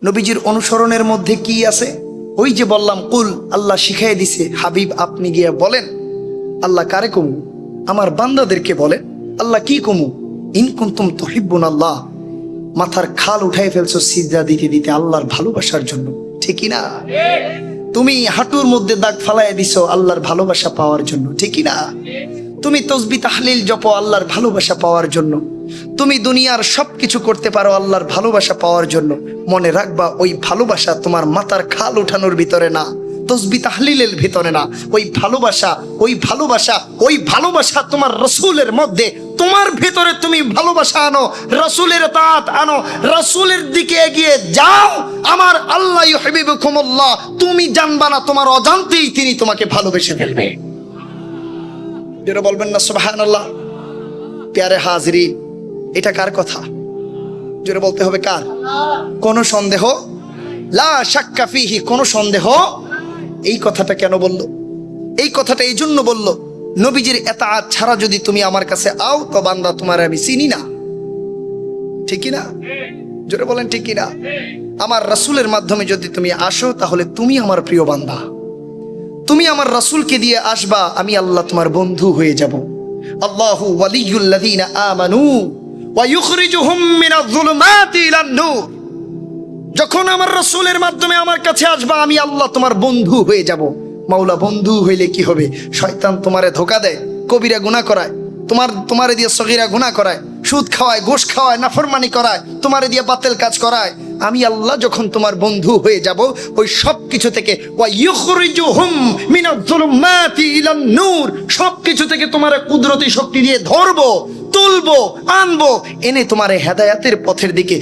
নবীজির অনুসরণের মধ্যে কি আছে? ওই যে বললাম, কুল, আল্লাহ শিখাই দিছে, হাবিব আপনি গিয়ে বলেন। আল্লাহ কারে কমু? আমার বান্দাদেরকে বলেন। আল্লাহ কি কমু? ইন কুনতুম তুহিব্বুন আল্লাহ। মাথার খাল উঠাই ফেলছো সিজদা দিতে দিতে আল্লাহর ভালোবাসার জন্য, ঠিকই না? তুমি হাঁটুর মধ্যে দাগ ফালাই দিছো আল্লাহর ভালোবাসা পাওয়ার জন্য, ঠিকই না? তুমি তসবিহ তাহলিল জপো আল্লাহর ভালোবাসা পাওয়ার জন্য। তুমি দুনিয়ার সবকিছু করতে পারো আল্লাহর ভালোবাসা পাওয়ার জন্য। মনে রাখবা, ওই ভালোবাসা তোমার মাথার খাল উঠানোর ভিতরে না, তসবিহ তাহলিলের ভিতরে না। ওই ভালোবাসা তোমার রাসূলের মধ্যে, তোমার ভিতরে তুমি ভালোবাসা আনো, রাসূলের তাআত আনো, রাসূলের দিকে এগিয়ে যাও। আমার আল্লাহ ইউহিব্বুকুমুল্লাহ, তুমি জানবা না তোমার অজান্তেই তিনি তোমাকে ভালোবেসে ফেলবে। যেটা বলবেন না সুবহানাল্লাহ? প্যারে হাজরিন, এটা কার কথা? জোরে বলতে হবে কার? কোনো সন্দেহ লা শাক্কা ফিহি, কোনো সন্দেহ। এই কথাটা কেন বলল? এই কথাটা এই জন্য বলল, নবীজির এতাআত ছাড়া যদি তুমি আমার কাছে আও তো বান্দা তোমার আমি চিনি না, ঠিকই না? জোরে বলেন ঠিকই না? আমার রাসূলের মাধ্যমে যদি তুমি আসো তাহলে তুমি আমার প্রিয় বান্দা। তুমি আমার রাসূলকে দিয়ে আসবা, আমি আল্লাহ তোমার বন্ধু হয়ে যাব। আল্লাহু ওয়ালিয়ুল্লাযীনা আমানু ওয়া ইউখরিজুহুম মিনাজ যুলুমাতি ইলান নূর। যখন আমার রাসূলের মাধ্যমে আমার কাছে আসবা, আমি আল্লাহ তোমার বন্ধু হয়ে যাব। মাওলা বন্ধু হইলে কি হবে? শয়তান তোমারে ধোঁকা দেয়, কবিরা গুনাহ করায়, তোমারে দিয়ে সগীরা গুনাহ করায়, সুদ খাওয়ায়, ঘুষ খাওয়ায়, নাফরমানি করায়, তোমারে দিয়ে বাতিল কাজ করায়। আমি আল্লাহ যখন তোমার বন্ধু হয়ে যাব, ওই সব কিছু থেকে ওয়া ইউখরিজুহুম মিনাজ যুলুমাতি ইলান নূর, সব কিছু থেকে তোমারে কুদরতি শক্তি দিয়ে ধরবো, তুলবো, আনবো, এনে তোমারে হেদায়েতের পথের দিকে